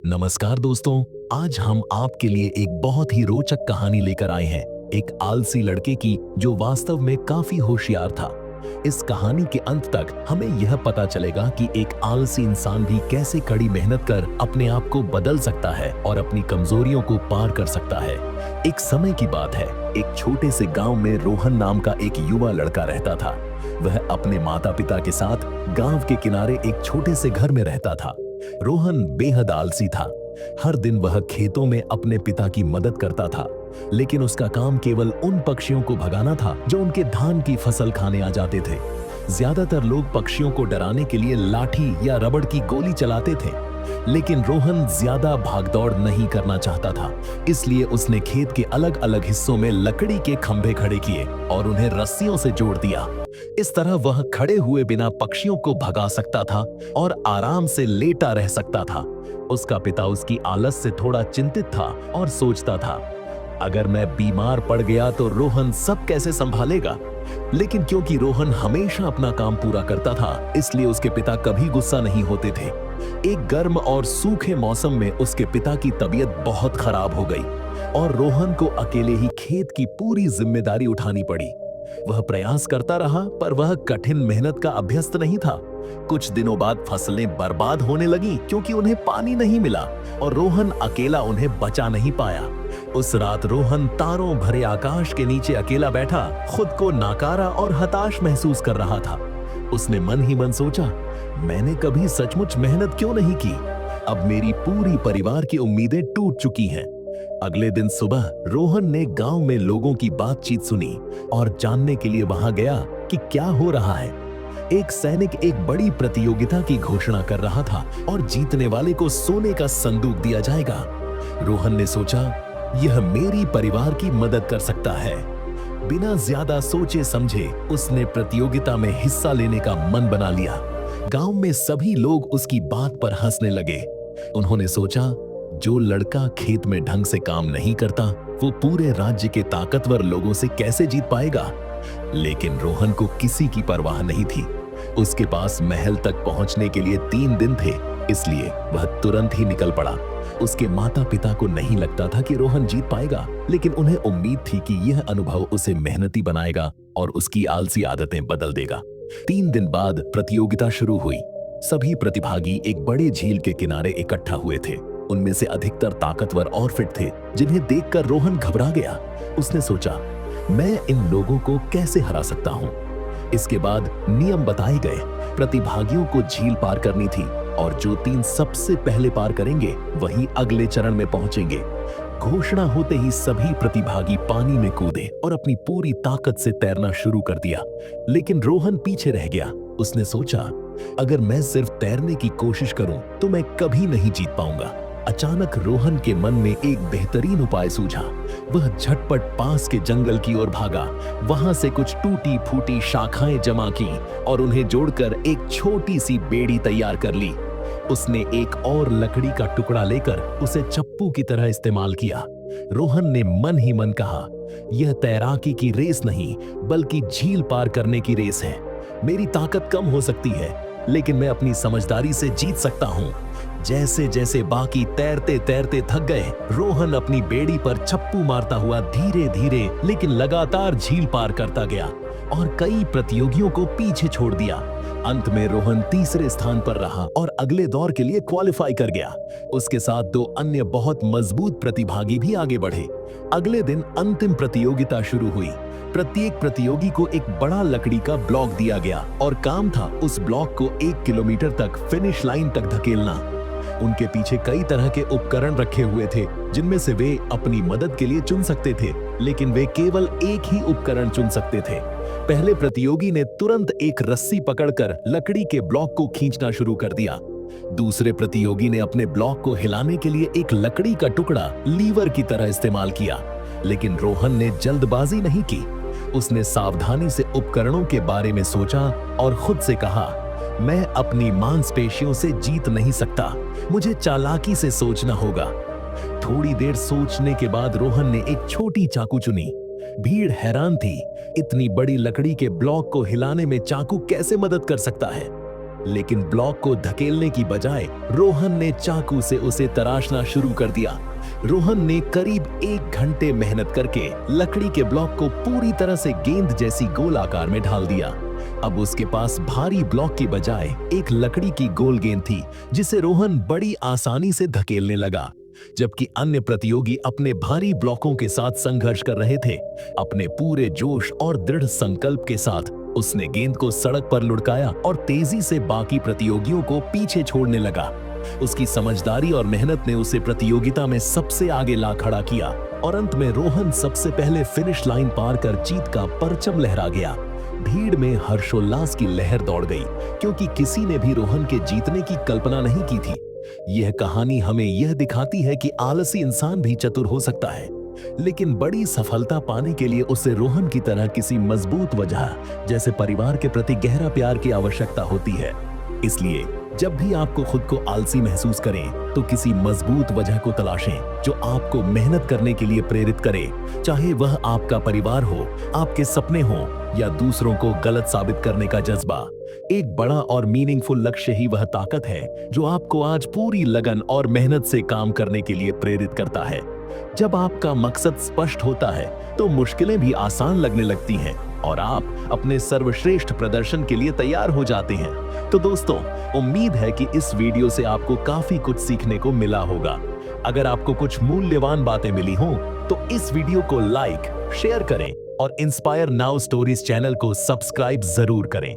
नमस्कार दोस्तों, आज हम आपके लिए एक बहुत ही रोचक कहानी लेकर आए हैं। एक आलसी लड़के की जो वास्तव में काफी होशियार था। इस कहानी के अंत तक हमें यह पता चलेगा कि एक आलसी इंसान भी कैसे कड़ी मेहनत कर अपने आप को बदल सकता है और अपनी कमजोरियों को पार कर सकता है। एक समय की बात है, एक छोटे से गांव में रोहन नाम का एक युवा लड़का रहता था। वह अपने माता पिता के साथ गांव के किनारे एक छोटे से घर में रहता था। रोहन बेहद आलसी था। हर दिन वह खेतों में अपने पिता की मदद करता था, लेकिन उसका काम केवल उन पक्षियों को भगाना था जो उनके धान की फसल खाने आ जाते थे। ज्यादातर लोग पक्षियों को डराने के लिए लाठी या रबड़ की गोली चलाते थे, लेकिन रोहन ज्यादा भागदौड़ नहीं करना चाहता था। इसलिए उसने खेत के अलग अलग हिस्सों में लकड़ी के खंभे खड़े किए और उन्हें रस्सियों से जोड़ दिया। इस तरह वह खड़े हुए बिना पक्षियों को भगा सकता था और आराम से लेटा रह सकता था। उसका पिता उसकी आलस से थोड़ा चिंतित था और सोचता था, अगर मैं बीमार पड़ गया तो रोहन सब कैसे संभालेगा। लेकिन क्योंकि रोहन हमेशा अपना काम पूरा करता था, इसलिए उसके पिता कभी गुस्सा नहीं होते थे। एक गर्म और सूखे मौसम में उसके पिता की तबीयत बहुत खराब हो गई और रोहन को अकेले ही खेत की पूरी जिम्मेदारी उठानी पड़ी। वह प्रयास करता रहा, पर वह कठिन मेहनत का अभ्यस्त नहीं था। कुछ दिनों बाद फसलें बर्बाद होने लगी क्योंकि उन्हें पानी नहीं मिला और रोहन अकेला उन्हें बचा नहीं पाया। उस रात रोहन तारों भरे आकाश के नीचे अकेला बैठा खुद को नाकारा और हताश महसूस कर रहा था। उसने मन ही मन सोचा, मैंने कभी सचमुच मेहनत क्यों नहीं की। अब मेरी पूरी परिवार की उम्मीदें टूट चुकी हैं। अगले दिन सुबह रोहन ने गांव में लोगों की बातचीत सुनी और जानने के लिए वहां गया कि क्या हो रहा है। एक सैनिक एक बड़ी प्रतियोगिता की घोषणा कर रहा था और जीतने वाले को सोने का संदूक दिया जाएगा। रोहन ने सोचा, यह मेरी परिवार की मदद कर सकता है। बिना ज्यादा सोचे समझे उसने प्रतियोगिता में हिस्सा लेने का मन बना लिया। गांव में सभी लोग उसकी बात पर हंसने लगे। उन्होंने सोचा, जो लड़का खेत में ढंग से काम नहीं करता, वो पूरे राज्य के ताकतवर लोगों से कैसे जीत पाएगा। लेकिन रोहन को किसी की परवाह नहीं थी। उसके पास महल तक पहुंचने के लिए 3 दिन थे, इसलिए वह तुरंत ही निकल पड़ा। उसके माता पिता को नहीं लगता था कि रोहन जीत पाएगा, लेकिन उन्हें उम्मीद थी कि यह अनुभव उसे मेहनती बनाएगा और उसकी आलसी आदतें बदल देगा। 3 दिन बाद प्रतियोगिता शुरू हुई। सभी प्रतिभागी एक बड़े झील के किनारे इकट्ठा हुए थे। उनमें से अधिकतर ताकतवर और फिट थे, जिन्हें देखकर रोहन घबरा गया। उसने सोचा, मैं इन लोगों को कैसे हरा सकता हूं। इसके बाद नियम बताए गए। प्रतिभागियों को झील पार करनी थी और जो 3 सबसे पहले पार करेंगे वही अगले चरण में पहुंचेंगे। घोषणा होते ही सभी प्रतिभागी पानी में कूदे और अपनी पूरी ताकत से तैरना शुरू कर दिया, लेकिन रोहन पीछे रह गया। उसने सोचा, अगर मैं सिर्फ तैरने की कोशिश करूं तो मैं कभी नहीं जीत पाऊंगा। अचानक रोहन के मन में एक बेहतरीन उपाय सूझा। वह झटपट पास के जंगल की ओर भागा। वहां से कुछ टूटी फूटी शाखाएं जमा की और उन्हें जोड़कर एक छोटी सी बेड़ी तैयार कर ली। उसने एक और लकड़ी का टुकड़ा लेकर उसे चप्पू की तरह इस्तेमाल किया। रोहन ने मन ही मन कहा, यह तैराकी की रेस नहीं बल्कि झील पार करने की रेस है। मेरी ताकत कम हो सकती है, लेकिन मैं अपनी समझदारी से जीत सकता हूं। जैसे जैसे बाकी तैरते तैरते थक गए, रोहन अपनी बेड़ी पर चप्पू मारता हुआ धीरे धीरे लेकिन लगातार झील पार करता गया और कई प्रतियोगियों को पीछे छोड़ दिया। अंत में रोहन तीसरे स्थान पर रहा और अगले दौर के लिए क्वालिफाई कर गया। उसके साथ 2 अन्य बहुत मजबूत प्रतिभागी भी आगे बढ़े। अगले दिन अंतिम प्रतियोगिता शुरू हुई। प्रत्येक प्रतियोगी को एक बड़ा लकड़ी का ब्लॉक दिया गया और काम था उस ब्लॉक को 1 किलोमीटर तक फिनिश लाइन तक धकेलना। उनके पीछे कई तरह के उपकरण रखे हुए थे, जिनमें से वे अपनी मदद के लिए चुन सकते थे, लेकिन वे केवल एक ही उपकरण चुन सकते थे। पहले प्रतियोगी ने तुरंत एक रस्सी पकड़कर लकड़ी के ब्लॉक को खींचना शुरू कर दिया। दूसरे प्रतियोगी ने अपने ब्लॉक को हिलाने के लिए एक लकड़ी का टुकड़ा लीवर की तरह इस्तेमाल किया, लेकिन रोहन ने जल्दबाजी नहीं की। उसने सावधानी से उपकरणों के बारे में सोचा और खुद से कहा, मैं अपनी मांसपेशियों से जीत नहीं सकता, मुझे चालाकी से सोचना होगा। थोड़ी देर सोचने के बाद रोहन ने एक छोटी चाकू चुनी। भीड़ हैरान थी, इतनी बड़ी लकड़ी के ब्लॉक को हिलाने में चाकू कैसे मदद कर सकता है। लेकिन ब्लॉक को धकेलने की बजाय रोहन ने चाकू से उसे तराशना शुरू कर दिया। रोहन ने करीब 1 घंटे मेहनत करके लकड़ी के ब्लॉक को पूरी तरह से गेंद जैसी गोल आकार में ढाल दिया। अब उसके पास भारी ब्लॉक की बजाय एक लकड़ी की गोल गेंद थी, जिसे रोहन बड़ी आसानी से धकेलने लगा। जबकि अन्य प्रतियोगी अपने भारी ब्लॉकों के साथ संघर्ष कर रहे थे। अपने पूरे जोश और दृढ़ संकल्प के साथ उसने गेंद को सड़क पर लुढ़काया और तेजी से बाकी प्रतियोगियों को पीछे छोड़ने लगा। उसकी समझदारी और मेहनत ने उसे प्रतियोगिता में सबसे आगे ला खड़ा किया और अंत में रोहन सबसे पहले फिनिश लाइन पार कर जीत का परचम लहरा गया। भीड़ में हर्षोल्लास की लहर दौड़ गई, क्योंकि किसी ने भी रोहन के जीतने की कल्पना नहीं की थी। यह कहानी हमें यह दिखाती है कि आलसी इंसान भी चतुर हो सकता है, लेकिन बड़ी सफलता पाने के लिए उसे रोहन की तरह किसी मजबूत वजह जैसे परिवार के प्रति गहरा प्यार की आवश्यकता होती है। इसलिए जब भी आपको खुद को आलसी महसूस करें तो किसी मजबूत वजह को तलाशें जो आपको मेहनत करने के लिए प्रेरित करे, चाहे वह आपका परिवार हो, आपके सपने हो या दूसरों को गलत साबित करने का जज्बा। एक बड़ा और मीनिंगफुल लक्ष्य ही वह ताकत है जो आपको आज पूरी लगन और मेहनत से काम करने के लिए प्रेरित करता है। जब आपका मकसद स्पष्ट होता है तो मुश्किलें भी आसान लगने लगती हैं और आप अपने सर्वश्रेष्ठ प्रदर्शन के लिए तैयार हो जाते हैं। तो दोस्तों, उम्मीद है कि इस वीडियो से आपको काफी कुछ सीखने को मिला होगा। अगर आपको कुछ मूल्यवान बातें मिली हों तो इस वीडियो को लाइक, शेयर करें और इंस्पायर नाउ स्टोरीज चैनल को सब्सक्राइब जरूर करें।